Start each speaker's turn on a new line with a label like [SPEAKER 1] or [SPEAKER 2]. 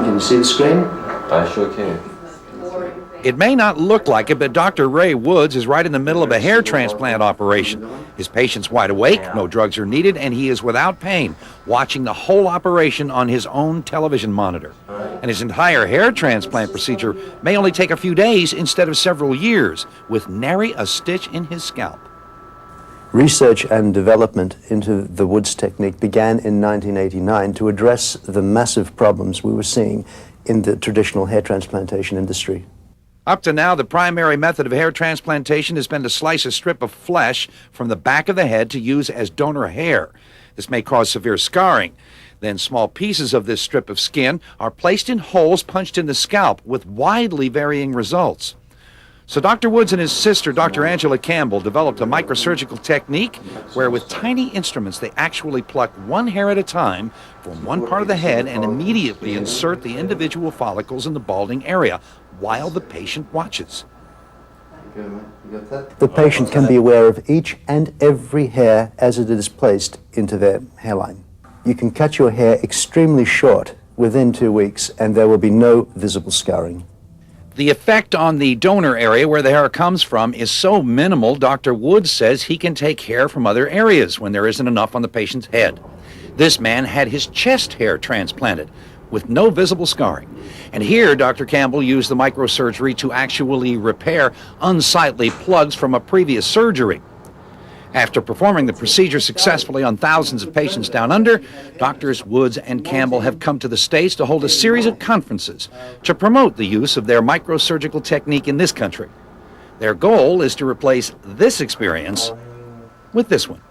[SPEAKER 1] Can you see the screen?
[SPEAKER 2] I sure can.
[SPEAKER 3] It may not look like it, but Dr. Ray Woods is right in the middle of a hair transplant operation. His patient's wide awake, no drugs are needed, and he is without pain, watching the whole operation on his own television monitor. And his entire hair transplant procedure may only take a few days instead of several years, with nary a stitch in his scalp.
[SPEAKER 1] Research and development into the Woods technique began in 1989 to address the massive problems we were seeing in the traditional hair transplantation industry.
[SPEAKER 3] Up to now, the primary method of hair transplantation has been to slice a strip of flesh from the back of the head to use as donor hair. This may cause severe scarring. Then small pieces of this strip of skin are placed in holes punched in the scalp with widely varying results. So Dr. Woods and his sister, Dr. Angela Campbell, developed a microsurgical technique where with tiny instruments they actually pluck one hair at a time from one part of the head and immediately insert the individual follicles in the balding area while the patient watches.
[SPEAKER 1] The patient can be aware of each and every hair as it is placed into their hairline. You can cut your hair extremely short within 2 weeks and there will be no visible scarring.
[SPEAKER 3] The effect on the donor area where the hair comes from is so minimal, Dr. Woods says he can take hair from other areas when there isn't enough on the patient's head. This man had his chest hair transplanted with no visible scarring. And here, Dr. Campbell used the microsurgery to actually repair unsightly plugs from a previous surgery. After performing the procedure successfully on thousands of patients down under, Drs. Woods and Campbell have come to the States to hold a series of conferences to promote the use of their microsurgical technique in this country. Their goal is to replace this experience with this one.